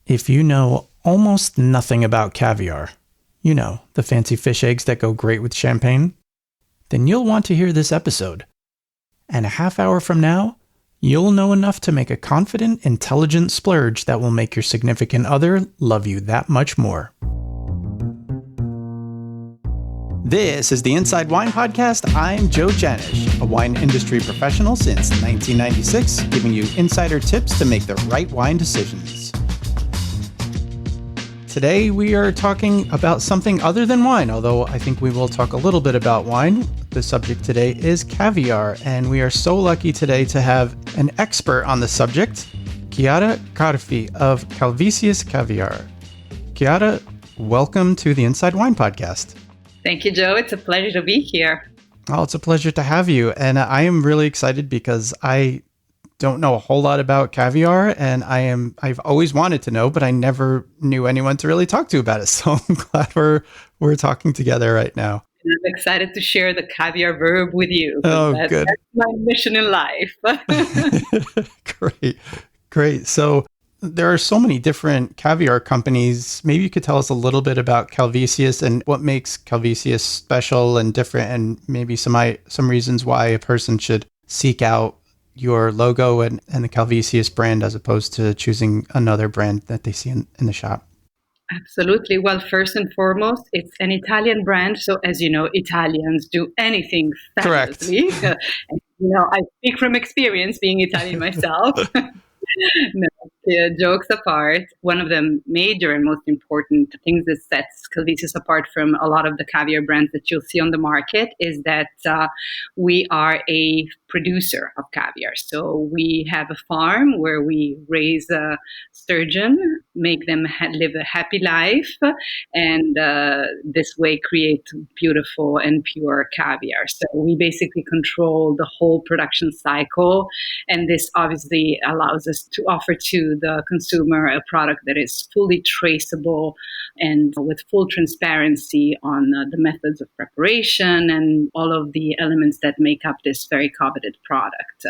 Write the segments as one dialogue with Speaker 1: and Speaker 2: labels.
Speaker 1: If you know almost nothing about caviar, you know, the fancy fish eggs that go great with champagne, then you'll want to hear this episode. And a half hour from now, you'll know enough to make a confident, intelligent splurge that will make your significant other love you that much more. This is the Inside Wine Podcast. I'm Joe Janish, a wine industry professional since 1996, giving you insider tips to make the right wine decisions. Today, we are talking about something other than wine, although I think we will talk a little bit about wine. The subject today is caviar, and we are so lucky today to have an expert on the subject, Chiara of Calvisius Caviar. Chiara, welcome to the Inside Wine Podcast.
Speaker 2: Thank you, Joe. It's a pleasure to be here.
Speaker 1: Oh, it's a pleasure to have you. And I am really excited because I don't know a whole lot about caviar, and I've always wanted to know, but I never knew anyone to really talk to about it. So I'm glad we're talking together right now.
Speaker 2: I'm excited to share the caviar verb with you.
Speaker 1: Oh, good.
Speaker 2: That's my mission in life.
Speaker 1: Great. So there are so many different caviar companies. Maybe you could tell us a little bit about Calvisius and what makes Calvisius special and different, and maybe some reasons why a person should seek out your logo and the Calvisius brand as opposed to choosing another brand that they see in the shop.
Speaker 2: Absolutely. Well, first and foremost, it's an Italian brand. So as you know, Italians do anything fabulously.
Speaker 1: Correct.
Speaker 2: I speak from experience being Italian myself. No, jokes apart, one of the major and most important things that sets Calvisius apart from a lot of the caviar brands that you'll see on the market is that we are a producer of caviar. So we have a farm where we raise sturgeon, make them live a happy life, and this way create beautiful and pure caviar. So we basically control the whole production cycle, and this obviously allows us to offer to the consumer a product that is fully traceable and with full transparency on the methods of preparation and all of the elements that make up this very coveted product.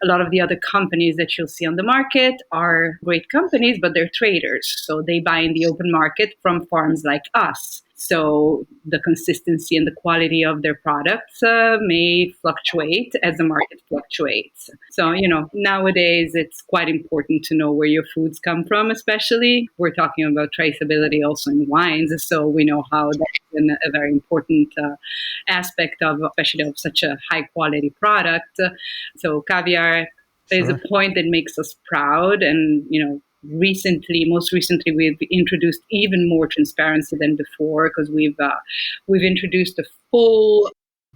Speaker 2: A lot of the other companies that you'll see on the market are great companies, but they're traders. So they buy in the open market from farms like us. So the consistency and the quality of their products may fluctuate as the market fluctuates. So, nowadays it's quite important to know where your foods come from, especially. We're talking about traceability also in wines. So we know how that's a very important aspect of, especially of such a high quality product. So caviar is a point that makes us proud, and, most recently, we've introduced even more transparency than before because we've introduced a full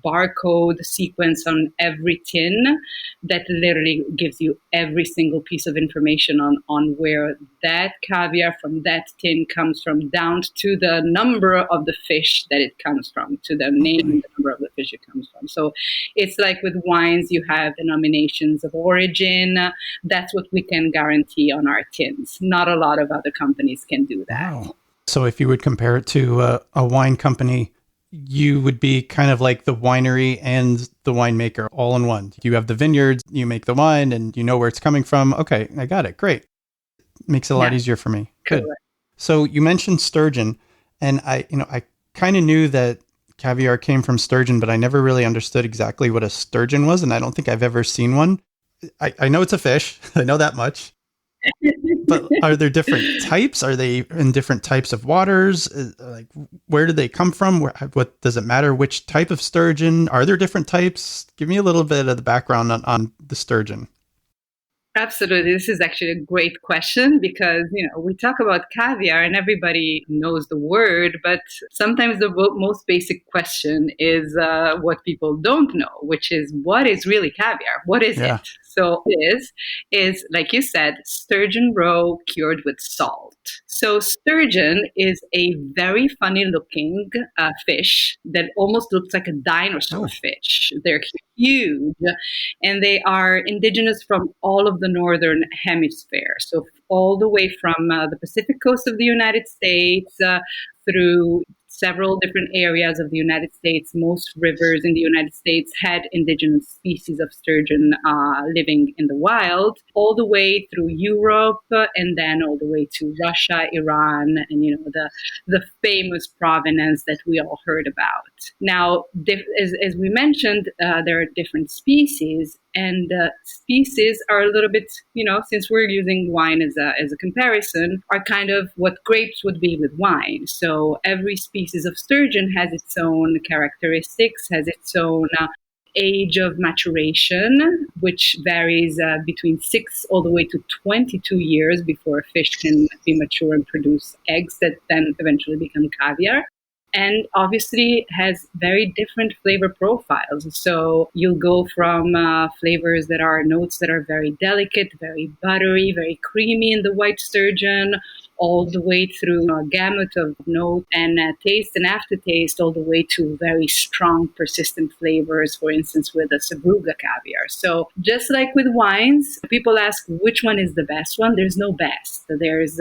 Speaker 2: barcode sequence on every tin that literally gives you every single piece of information on where that caviar from that tin comes from, down to the number of the fish that it comes from, to the name and the number of the fish it comes from. So it's like with wines, you have denominations of origin. That's what we can guarantee on our tins. Not a lot of other companies can do that.
Speaker 1: Wow. So if you would compare it to a wine company, you would be kind of like the winery and the winemaker all in one. You have the vineyards, you make the wine, and you know where it's coming from. Okay, I got it. Great. Makes it a lot easier for me. Good.
Speaker 2: Correct.
Speaker 1: So you mentioned sturgeon, and I kind of knew that caviar came from sturgeon, but I never really understood exactly what a sturgeon was, and I don't think I've ever seen one. I know it's a fish. I know that much. But are there different types? Are they in different types of waters? Like, where do they come from? What does it matter? Which type of sturgeon? Are there different types? Give me a little bit of the background on the sturgeon.
Speaker 2: Absolutely. This is actually a great question because, we talk about caviar and everybody knows the word, but sometimes the most basic question is what people don't know, which is what is really caviar? What is it? So it is, like you said, sturgeon roe cured with salt. So sturgeon is a very funny looking fish that almost looks like a dinosaur fish. They're huge, and they are indigenous from all of the northern hemisphere. So all the way from the Pacific coast of the United States through several different areas of the United States. Most rivers in the United States had indigenous species of sturgeon living in the wild, all the way through Europe, and then all the way to Russia, Iran, and the famous provenance that we all heard about. Now, as we mentioned, there are different species, and species are a little bit, since we're using wine as a comparison, are kind of what grapes would be with wine. So every species of sturgeon has its own characteristics, has its own age of maturation, which varies between 6 all the way to 22 years before a fish can be mature and produce eggs that then eventually become caviar. And obviously has very different flavor profiles. So you'll go from flavors that are notes that are very delicate, very buttery, very creamy in the white sturgeon, all the way through a gamut of note and taste and aftertaste, all the way to very strong, persistent flavors, for instance, with a Beluga caviar. So just like with wines, people ask which one is the best one. There's no best. There's,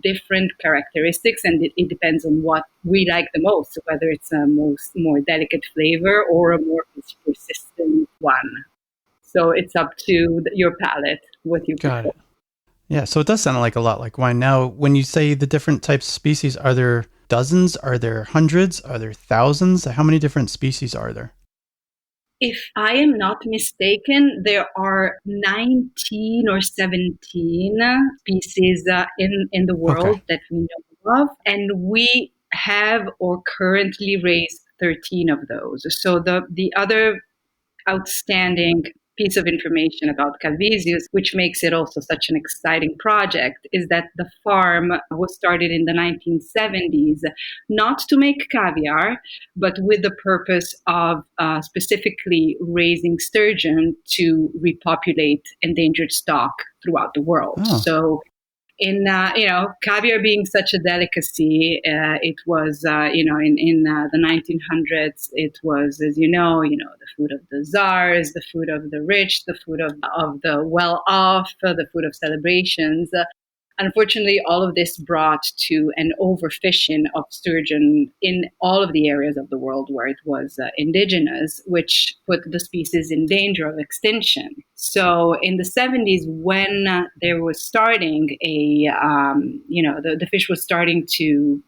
Speaker 2: different characteristics, and it depends on what we like the most, whether it's a more delicate flavor or a more persistent one. So it's up to your palate, what you prefer.
Speaker 1: Got it. Yeah, so it does sound like a lot like wine. Now, when you say the different types of species, are there dozens? Are there hundreds? Are there thousands? How many different species are there?
Speaker 2: If I am not mistaken, there are 19 or 17 species in the world that we know of, and we have or currently raise 13 of those. So the other outstanding piece of information about Calvisius, which makes it also such an exciting project, is that the farm was started in the 1970s, not to make caviar, but with the purpose of specifically raising sturgeon to repopulate endangered stock throughout the world.
Speaker 1: Oh.
Speaker 2: So in caviar being such a delicacy, it was in the 1900s. It was, as the food of the czars, the food of the rich, the food of the well-off, the food of celebrations. Unfortunately, all of this brought to an overfishing of sturgeon in all of the areas of the world where it was indigenous, which put the species in danger of extinction. So in the 70s, when there was starting the fish was starting to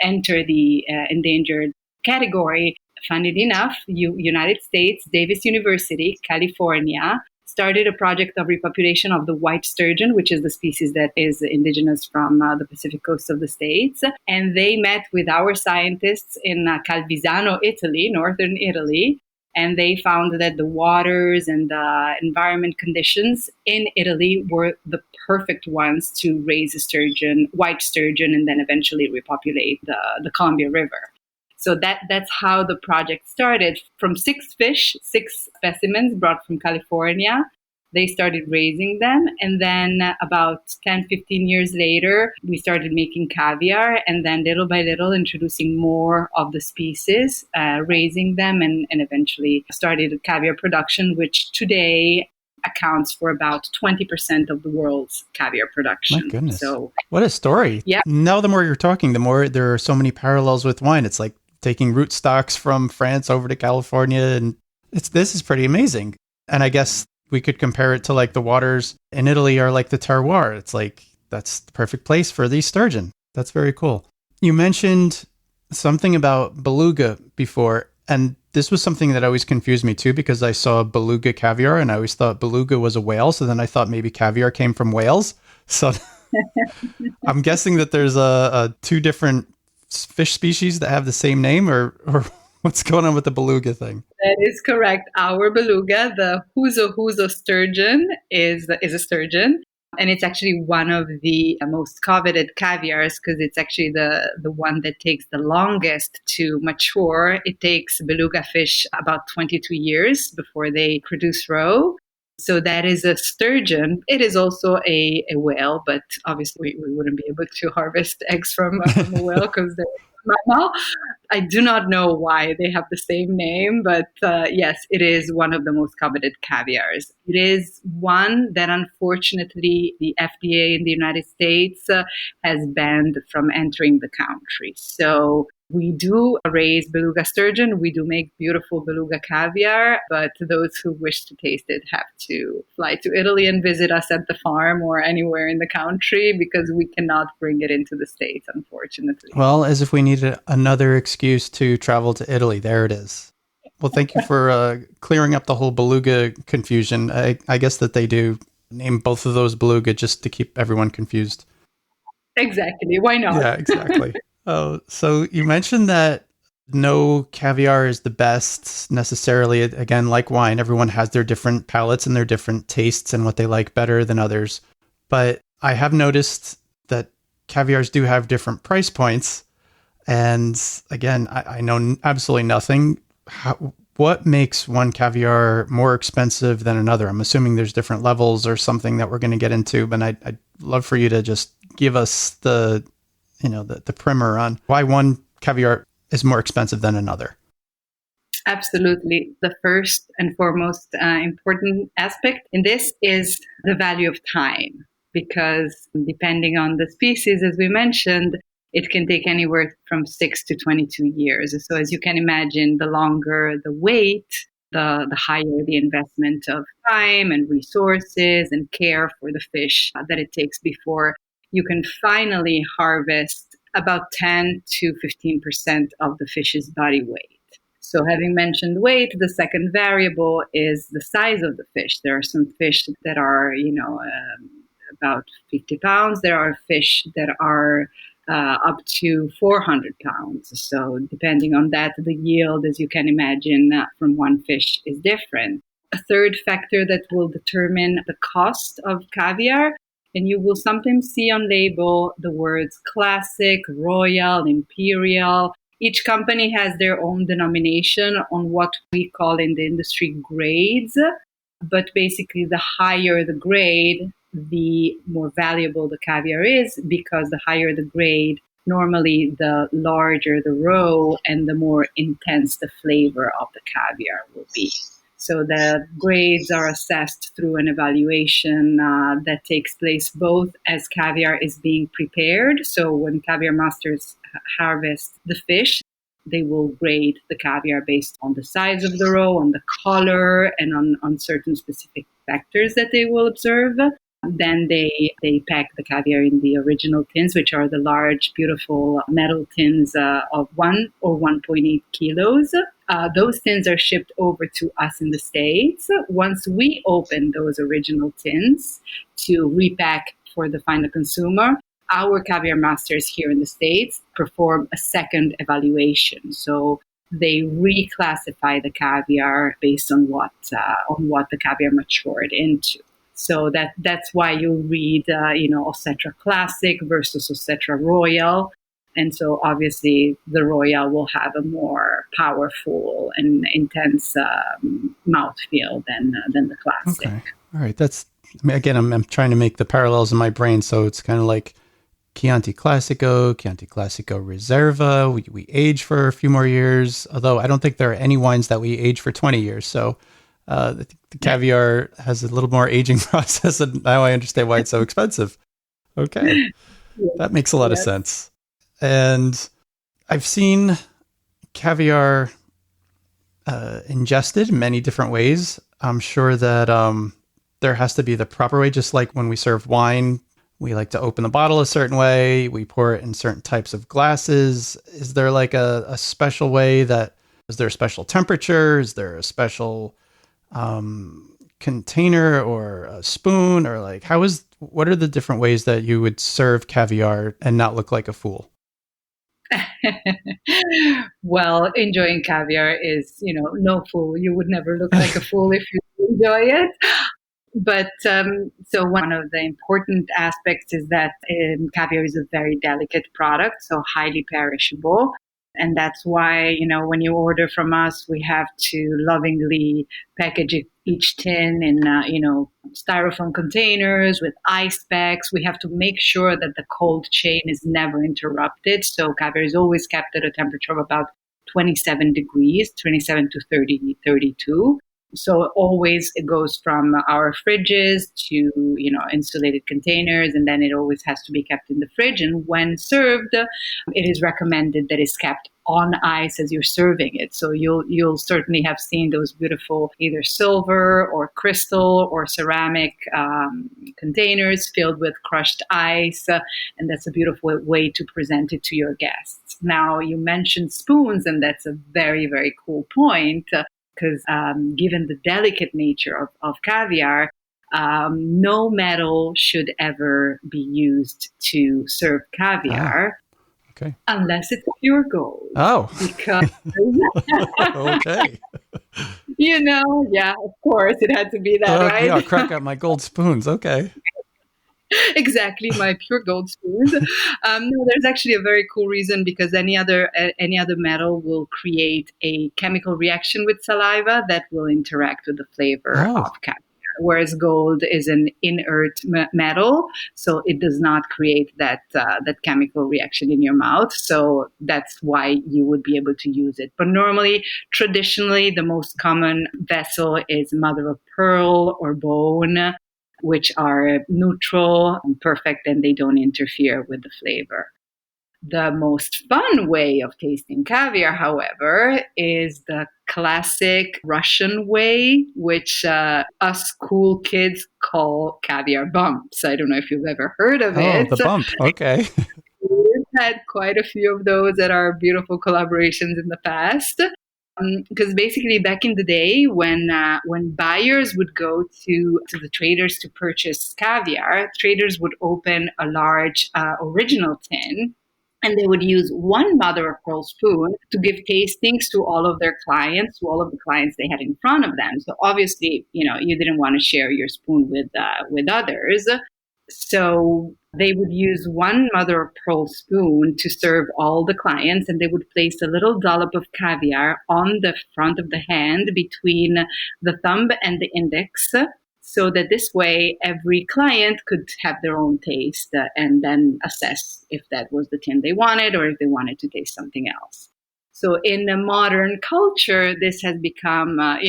Speaker 2: enter the endangered category, funny enough, United States, Davis University, California, started a project of repopulation of the white sturgeon, which is the species that is indigenous from the Pacific coast of the States. And they met with our scientists in Calvisano, Italy, northern Italy. And they found that the waters and the environment conditions in Italy were the perfect ones to raise a sturgeon, white sturgeon, and then eventually repopulate the Columbia River. So that's how the project started. From 6 specimens brought from California, they started raising them. And then about 10, 15 years later, we started making caviar, and then little by little introducing more of the species, raising them, and eventually started caviar production, which today accounts for about 20% of the world's caviar production.
Speaker 1: My goodness.
Speaker 2: So,
Speaker 1: what a story.
Speaker 2: Yeah.
Speaker 1: Now, the more you're talking, the more there are so many parallels with wine. It's like taking rootstocks from France over to California. And this is pretty amazing. And I guess we could compare it to like the waters in Italy are like the terroir. It's like, that's the perfect place for these sturgeon. That's very cool. You mentioned something about beluga before, and this was something that always confused me too, because I saw beluga caviar and I always thought beluga was a whale. So then I thought maybe caviar came from whales. So I'm guessing that there's a 2 different fish species that have the same name, or what's going on with the beluga thing?
Speaker 2: That is correct. Our beluga, the huzo sturgeon, is a sturgeon. And it's actually one of the most coveted caviars because it's actually the one that takes the longest to mature. It takes beluga fish about 22 years before they produce roe. So that is a sturgeon. It is also a whale, but obviously we wouldn't be able to harvest eggs from a whale because they're mammal. I do not know why they have the same name, but yes, it is one of the most coveted caviars. It is one that unfortunately the FDA in the United States has banned from entering the country. So We do raise beluga sturgeon. We do make beautiful beluga caviar, but those who wish to taste it have to fly to Italy and visit us at the farm or anywhere in the country, because we cannot bring it into the States, unfortunately.
Speaker 1: Well, as if we needed another excuse to travel to Italy. There it is. Well, thank you for clearing up the whole beluga confusion. I guess that they do name both of those beluga just to keep everyone confused.
Speaker 2: Exactly. Why not?
Speaker 1: Yeah, exactly. Oh, so you mentioned that no caviar is the best necessarily. Again, like wine, everyone has their different palates and their different tastes and what they like better than others. But I have noticed that caviars do have different price points. And again, I know absolutely nothing. What makes one caviar more expensive than another? I'm assuming there's different levels or something that we're going to get into, but I'd love for you to just give us the primer on why one caviar is more expensive than another.
Speaker 2: Absolutely. The first and foremost important aspect in this is the value of time, because depending on the species, as we mentioned, it can take anywhere from 6 to 22 years. So as you can imagine, the longer the wait, the higher the investment of time and resources and care for the fish that it takes before you can finally harvest about 10 to 15% of the fish's body weight. So having mentioned weight, the second variable is the size of the fish. There are some fish that are, about 50 pounds. There are fish that are up to 400 pounds. So depending on that, the yield, as you can imagine, from one fish is different. A third factor that will determine the cost of caviar, and you will sometimes see on label the words classic, royal, imperial. Each company has their own denomination on what we call in the industry grades, but basically the higher the grade, the more valuable the caviar is, because the higher the grade, normally the larger the roe and the more intense the flavor of the caviar will be. So the grades are assessed through an evaluation that takes place both as caviar is being prepared. So when caviar masters harvest the fish, they will grade the caviar based on the size of the roe, on the color, and on certain specific factors that they will observe. Then they pack the caviar in the original tins, which are the large, beautiful metal tins of 1 or 1.8 kilos. Those tins are shipped over to us in the States. Once we open those original tins to repack for the final consumer, our caviar masters here in the States perform a second evaluation. So they reclassify the caviar based on what the caviar matured into. So that's why you'll read, Ossetra Classic versus Ossetra Royal. And so obviously the Royal will have a more powerful and intense mouthfeel than the Classic.
Speaker 1: Okay. All right. Again, I'm trying to make the parallels in my brain. So it's kind of like Chianti Classico Reserva. We age for a few more years, although I don't think there are any wines that we age for 20 years. So the caviar has a little more aging process, and now I understand why it's so expensive. Okay. That makes a lot of sense. And I've seen caviar ingested in many different ways. I'm sure that there has to be the proper way, just like when we serve wine, we like to open the bottle a certain way. We pour it in certain types of glasses. Is there like a special way is there a special temperature? Is there a special container or a spoon, or like what are the different ways that you would serve caviar and not look like a fool?
Speaker 2: Well, enjoying caviar is, no fool. You would never look like a fool if you enjoy it. But so one of the important aspects is that caviar is a very delicate product, so highly perishable. And that's why, when you order from us, we have to lovingly package each tin in, styrofoam containers with ice packs. We have to make sure that the cold chain is never interrupted. So caviar is always kept at a temperature of about 27 degrees, 27 to 32. So always it goes from our fridges to, insulated containers, and then it always has to be kept in the fridge. And when served, it is recommended that it's kept on ice as you're serving it. So you'll certainly have seen those beautiful either silver or crystal or ceramic containers filled with crushed ice, and that's a beautiful way to present it to your guests. Now, you mentioned spoons, and that's a very, very cool point. Because given the delicate nature of caviar, no metal should ever be used to serve caviar.
Speaker 1: Okay.
Speaker 2: Unless it's pure gold.
Speaker 1: Oh.
Speaker 2: Because,
Speaker 1: Okay.
Speaker 2: of course, it had to be that, right?
Speaker 1: Yeah, I'll crack out my gold spoons. Okay.
Speaker 2: Exactly, my pure gold spoons. No, there's actually a very cool reason, because any other metal will create a chemical reaction with saliva that will interact with the flavor of caviar. Whereas gold is an inert metal, so it does not create that chemical reaction in your mouth. So that's why you would be able to use it. But normally, traditionally, the most common vessel is mother of pearl or bone, which are neutral and perfect, and they don't interfere with the flavor. The most fun way of tasting caviar, however, is the classic Russian way, which us cool kids call caviar bumps. I don't know if you've ever heard of it.
Speaker 1: Oh, the bump. Okay.
Speaker 2: We've had quite a few of those at our beautiful collaborations in the past. Because basically, back in the day, when buyers would go to the traders to purchase caviar, traders would open a large original tin, and they would use one mother of pearl spoon to give tastings to all of their clients, to all of the clients they had in front of them. So obviously, you didn't want to share your spoon with others. So they would use one mother of pearl spoon to serve all the clients, and they would place a little dollop of caviar on the front of the hand between the thumb and the index, so that this way every client could have their own taste and then assess if that was the tin they wanted or if they wanted to taste something else. So in a modern culture, this has become, a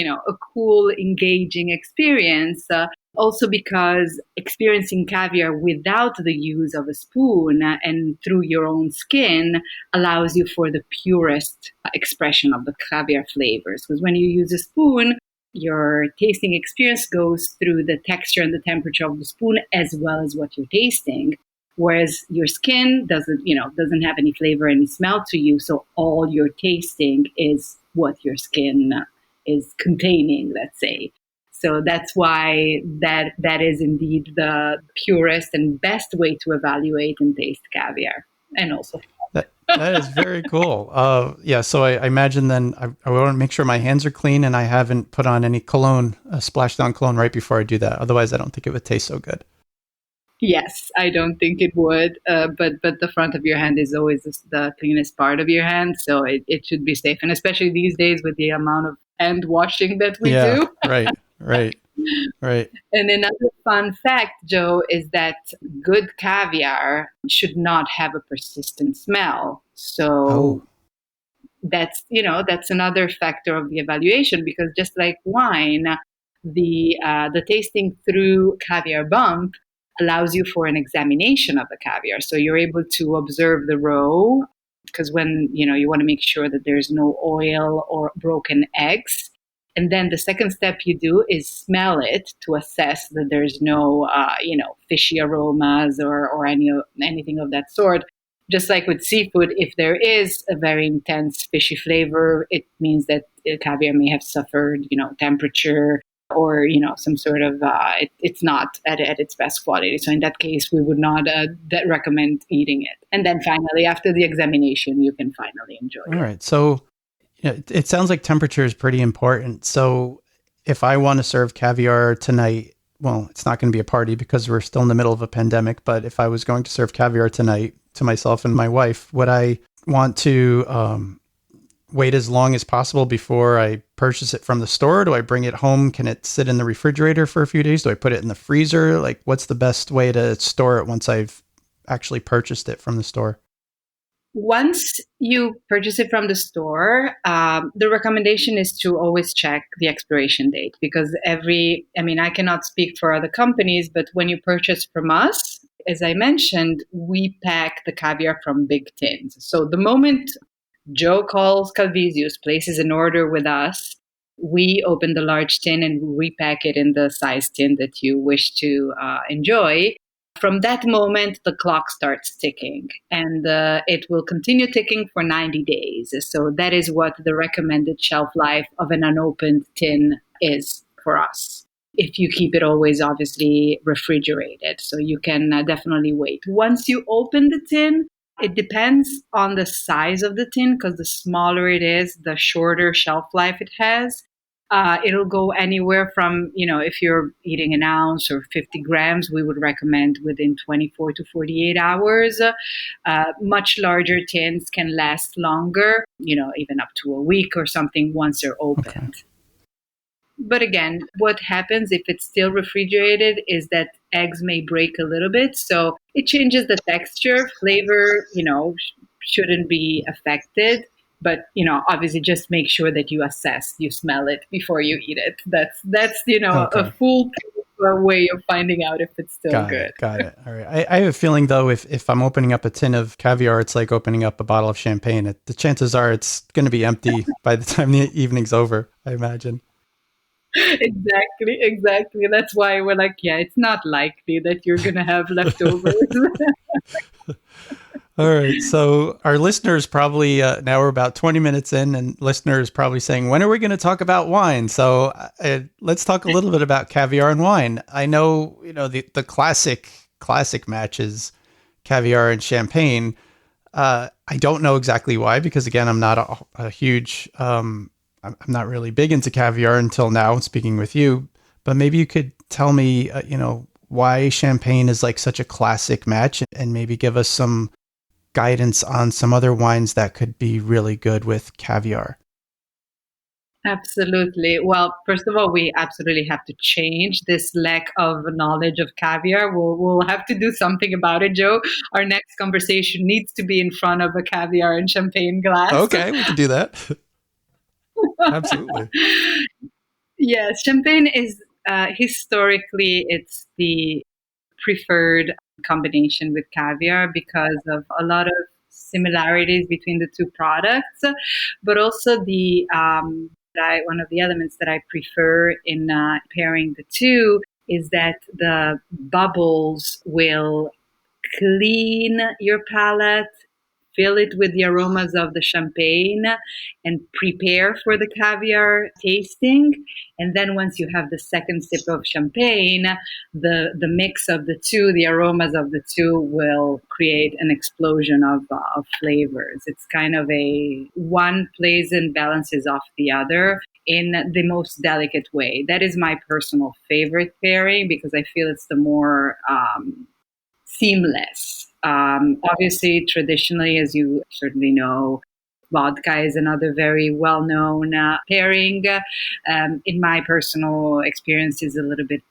Speaker 2: cool, engaging experience. Also because experiencing caviar without the use of a spoon and through your own skin allows you for the purest expression of the caviar flavors. Because when you use a spoon, your tasting experience goes through the texture and the temperature of the spoon as well as what you're tasting. Whereas your skin doesn't have any flavor, any smell to you. So all you're tasting is what your skin is containing, let's say. So that's why that is indeed the purest and best way to evaluate and taste caviar. And also
Speaker 1: that is very cool. So I imagine then I want to make sure my hands are clean and I haven't put on any cologne, splashdown cologne right before I do that. Otherwise, I don't think it would taste so good.
Speaker 2: Yes, I don't think it would, but the front of your hand is always the cleanest part of your hand, so it should be safe. And especially these days with the amount of hand washing that we do.
Speaker 1: Right.
Speaker 2: And another fun fact, Joe, is that good caviar should not have a persistent smell. So that's another factor of the evaluation, because just like wine, the tasting through caviar bump allows you for an examination of the caviar. So you're able to observe the roe, because when, you want to make sure that there's no oil or broken eggs. And then the second step you do is smell it to assess that there's no, fishy aromas or anything of that sort. Just like with seafood, if there is a very intense fishy flavor, it means that the caviar may have suffered, temperature, or some sort of it's not at its best quality. So in that case, we would not recommend eating it. And then finally, after the examination, you can finally enjoy it.
Speaker 1: All right. So it sounds like temperature is pretty important. So if I want to serve caviar tonight, well, it's not going to be a party because we're still in the middle of a pandemic. But if I was going to serve caviar tonight to myself and my wife, would I want to wait as long as possible before I purchase it from the store? Do I bring it home? Can it sit in the refrigerator for a few days? Do I put it in the freezer? Like, what's the best way to store it once I've actually purchased it from the store?
Speaker 2: Once you purchase it from the store, the recommendation is to always check the expiration date because I cannot speak for other companies, but when you purchase from us, as I mentioned, we pack the caviar from big tins. So the moment Joe calls Calvisius, places an order with us, we open the large tin and repack it in the size tin that you wish to enjoy. From that moment, the clock starts ticking and it will continue ticking for 90 days. So that is what the recommended shelf life of an unopened tin is for us. If you keep it always obviously refrigerated, so you can definitely wait. Once you open the tin, it depends on the size of the tin because the smaller it is, the shorter shelf life it has. It'll go anywhere from, if you're eating an ounce or 50 grams, we would recommend within 24 to 48 hours. Much larger tins can last longer, even up to a week or something once they're opened.
Speaker 1: Okay.
Speaker 2: But again, what happens if it's still refrigerated is that eggs may break a little bit. So it changes the texture, flavor, shouldn't be affected. But, obviously just make sure that you assess, you smell it before you eat it. That's
Speaker 1: Okay.
Speaker 2: a foolproof way of finding out if it's still good.
Speaker 1: Got it. All right. I have a feeling, though, if I'm opening up a tin of caviar, it's like opening up a bottle of champagne. The chances are it's going to be empty by the time the evening's over, I imagine.
Speaker 2: Exactly. That's why we're like, yeah, it's not likely that you're going to have leftovers.
Speaker 1: All right. So our listeners probably, now we're about 20 minutes in, and listeners probably saying, when are we going to talk about wine? So let's talk a little bit about caviar and wine. I know, the classic matches, caviar and champagne. I don't know exactly why, because again, I'm not a huge, I'm not really big into caviar until now, speaking with you, but maybe you could tell me, why champagne is like such a classic match and maybe give us some guidance on some other wines that could be really good with caviar.
Speaker 2: Absolutely. Well, first of all, we absolutely have to change this lack of knowledge of caviar. We'll have to do something about it, Joe. Our next conversation needs to be in front of a caviar and champagne glass.
Speaker 1: Okay, we can do that. Absolutely.
Speaker 2: Yes, champagne is historically it's the preferred combination with caviar because of a lot of similarities between the two products, but also one of the elements that I prefer in pairing the two is that the bubbles will clean your palate, fill it with the aromas of the champagne, and prepare for the caviar tasting. And then once you have the second sip of champagne, the mix of the two, the aromas of the two, will create an explosion of flavors. It's kind of one plays and balances off the other in the most delicate way. That is my personal favorite pairing because I feel it's the more seamless. Obviously, traditionally, as you certainly know, vodka is another very well-known pairing. In my personal experience, is a little bit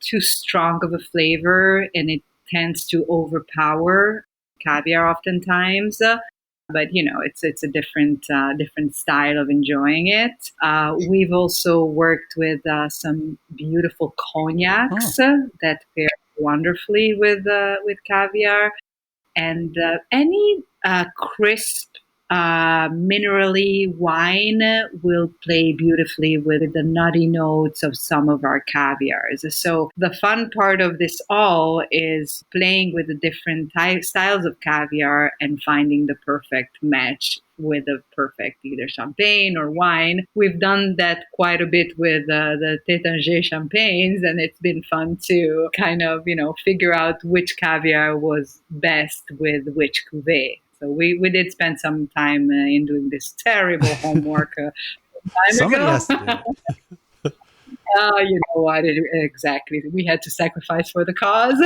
Speaker 2: too strong of a flavor, and it tends to overpower caviar oftentimes. But it's a different style of enjoying it. We've also worked with some beautiful cognacs that pair wonderfully with caviar, and any crisp minerally wine will play beautifully with the nutty notes of some of our caviars. So the fun part of this all is playing with the different styles of caviar and finding the perfect match with the perfect either champagne or wine. We've done that quite a bit with the Tétanger champagnes, and it's been fun to kind of, figure out which caviar was best with which cuvée. So we did spend some time in doing this terrible homework a time
Speaker 1: Somebody
Speaker 2: ago.
Speaker 1: has to do it.
Speaker 2: You know what? Exactly. We had to sacrifice for the cause.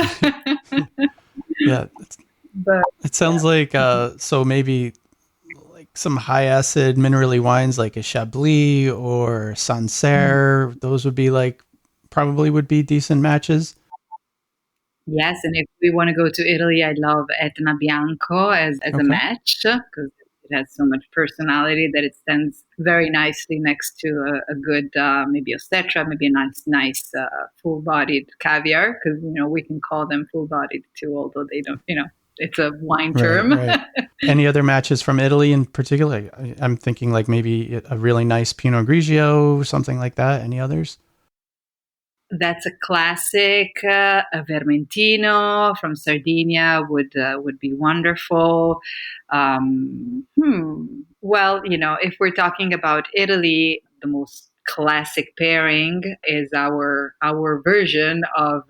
Speaker 1: Yeah.
Speaker 2: But
Speaker 1: It sounds like, so maybe like some high acid minerally wines like a Chablis or Sancerre, those would be probably would be decent matches.
Speaker 2: Yes, and if we want to go to Italy, I love Etna Bianco as a
Speaker 1: Okay.
Speaker 2: match because it has so much personality that it stands very nicely next to a good maybe ostetra, maybe a nice full-bodied caviar because we can call them full-bodied too, although they don't. It's a wine
Speaker 1: Right,
Speaker 2: term.
Speaker 1: right. Any other matches from Italy in particular? I'm thinking like maybe a really nice Pinot Grigio, something like that. Any others?
Speaker 2: That's a classic. A Vermentino from Sardinia would be wonderful. Well, if we're talking about Italy, the most classic pairing is our version of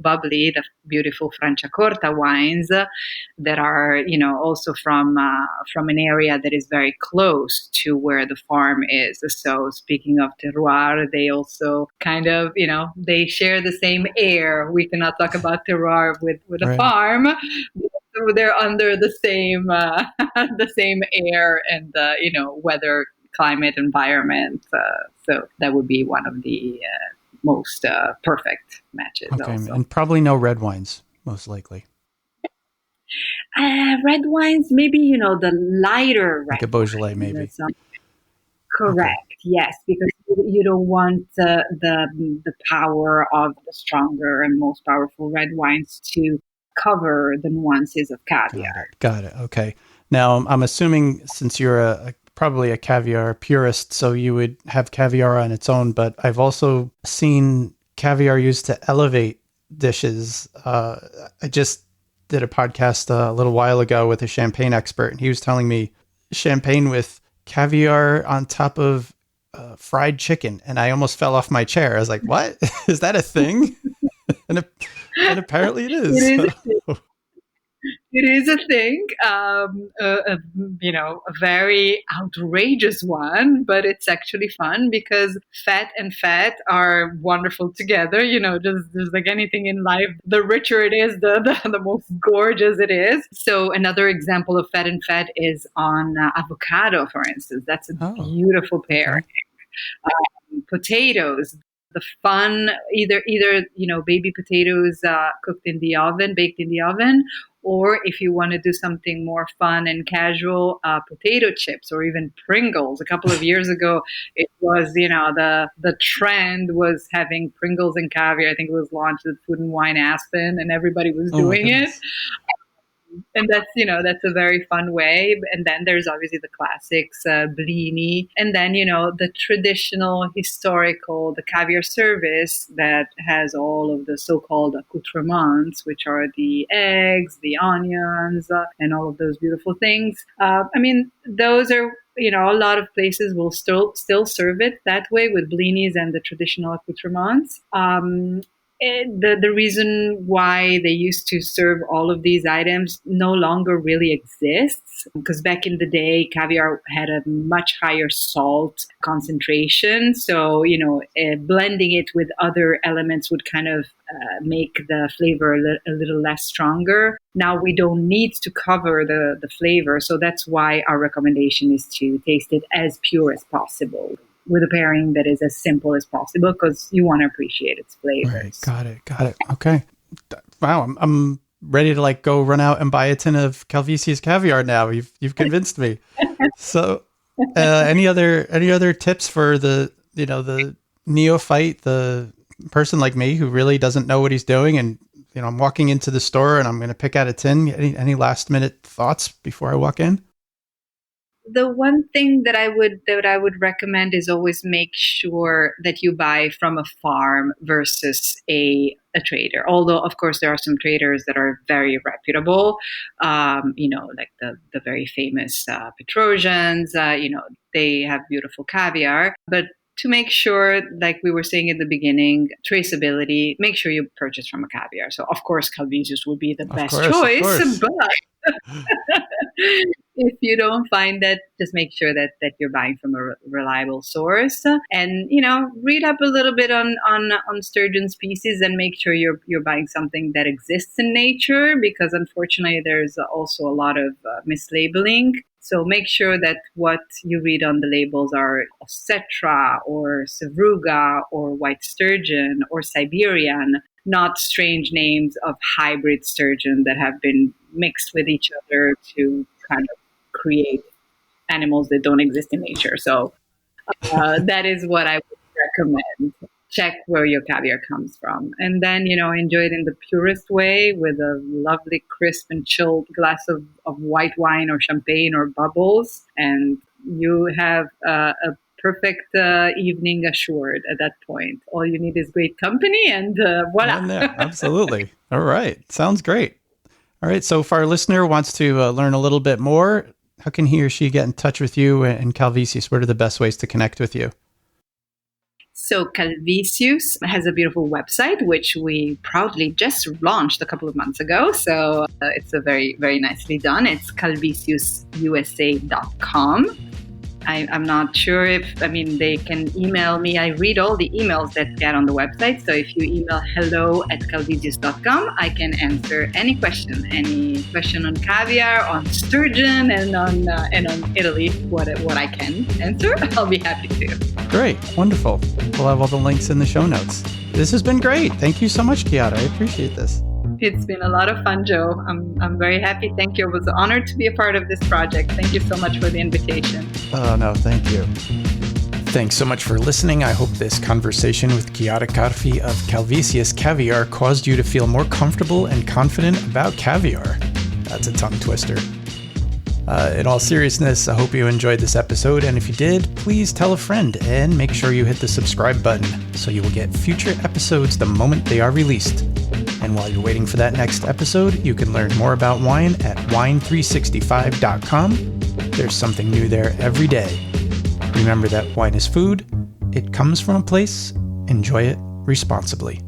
Speaker 2: bubbly, the beautiful Franciacorta wines that are also from an area that is very close to where the farm is. So speaking of terroir, they also kind of they share the same air. We cannot talk about terroir with a
Speaker 1: Right.
Speaker 2: farm. So they're under the same the same air and weather, climate, environment. So that would be one of the most perfect matches.
Speaker 1: Okay.
Speaker 2: Also,
Speaker 1: And probably no red wines, most likely.
Speaker 2: red wines, maybe the lighter
Speaker 1: Like
Speaker 2: red
Speaker 1: a Beaujolais,
Speaker 2: wines.
Speaker 1: maybe. Okay.
Speaker 2: Correct. Yes, because you don't want the power of the stronger and most powerful red wines to cover the nuances of
Speaker 1: Got
Speaker 2: caviar.
Speaker 1: it. Got it. Okay. Now, I'm assuming since you're probably a caviar purist, so you would have caviar on its own, but I've also seen caviar used to elevate dishes. I just did a podcast a little while ago with a champagne expert, and he was telling me champagne with caviar on top of fried chicken, and I almost fell off my chair. I was like, "What? Is that a thing?" and, and apparently it
Speaker 2: It
Speaker 1: is.
Speaker 2: is. It is a thing, a very outrageous one, but it's actually fun because fat and fat are wonderful together. Just like anything in life, the richer it is, the most gorgeous it is. So another example of fat and fat is on avocado, for instance. That's a
Speaker 1: Oh,
Speaker 2: beautiful pair.
Speaker 1: okay.
Speaker 2: Potatoes, the fun either baby potatoes cooked in the oven, baked in the oven, or if you want to do something more fun and casual, potato chips or even Pringles. A couple of years ago, it was the trend was having Pringles and caviar. I think it was launched at Food and Wine Aspen, and everybody was
Speaker 1: Oh my
Speaker 2: doing it,
Speaker 1: goodness.
Speaker 2: and that's a very fun way. And then there's obviously the classics, blini, and then the traditional historical, the caviar service that has all of the so-called accoutrements, which are the eggs, the onions, and all of those beautiful things. I mean, those are a lot of places will still serve it that way with blinis and the traditional accoutrements. The reason why they used to serve all of these items no longer really exists because back in the day caviar had a much higher salt concentration, so blending it with other elements would kind of make the flavor a little less stronger. Now we don't need to cover the flavor, so that's why our recommendation is to taste it as pure as possible with a pairing that is as simple as possible because you want to appreciate its
Speaker 1: Right.
Speaker 2: flavors.
Speaker 1: Got it. Got it. Okay. Wow. I'm ready to like go run out and buy a tin of Calvisius caviar now. You've convinced me. So, any other tips for the neophyte, the person like me who really doesn't know what he's doing, and I'm walking into the store and I'm going to pick out a tin. Any last minute thoughts before I walk in?
Speaker 2: The one thing that I would recommend is always make sure that you buy from a farm versus a trader. Although, of course, there are some traders that are very reputable, like the very famous Petrosians. They have beautiful caviar, but to make sure, like we were saying at the beginning, traceability, make sure you purchase from a caviar. So, of course, Calvisius would be the
Speaker 1: Of
Speaker 2: best
Speaker 1: course. Of
Speaker 2: choice,
Speaker 1: course.
Speaker 2: but if you don't find that, just make sure that you're buying from a reliable source, and read up a little bit on sturgeon species, and make sure you're buying something that exists in nature, because unfortunately there's also a lot of mislabeling. So make sure that what you read on the labels are Ossetra or Sevruga or white sturgeon or Siberian, not strange names of hybrid sturgeon that have been mixed with each other to kind of create animals that don't exist in nature. So that is what I would recommend. Check where your caviar comes from. And then, enjoy it in the purest way with a lovely, crisp and chilled glass of white wine or champagne or bubbles. And you have a perfect evening assured at that point. All you need is great company and voila.
Speaker 1: Absolutely. All right. Sounds great. All right. So if our listener wants to learn a little bit more, how can he or she get in touch with you and Calvisius? What are the best ways to connect with you?
Speaker 2: So Calvisius has a beautiful website, which we proudly just launched a couple of months ago. So it's a very, very nicely done. It's calvisiususa.com. I'm not sure they can email me. I read all the emails that get on the website. So if you email hello@calvisius.com, I can answer any question on caviar, on sturgeon, and on Italy. What I can answer, I'll be happy to.
Speaker 1: Great. Wonderful. We'll have all the links in the show notes. This has been great. Thank you so much, Chiara. I appreciate this.
Speaker 2: It's been a lot of fun, Joe. I'm very happy. Thank you. I was honored to be a part of this project. Thank you so much for the invitation.
Speaker 1: Oh, no, thank you. Thanks so much for listening. I hope this conversation with Chiara Carfi of Calvisius Caviar caused you to feel more comfortable and confident about caviar. That's a tongue twister. In all seriousness, I hope you enjoyed this episode, and if you did, please tell a friend and make sure you hit the subscribe button so you will get future episodes the moment they are released. And while you're waiting for that next episode, you can learn more about wine at wine365.com. There's something new there every day. Remember that wine is food. It comes from a place. Enjoy it responsibly.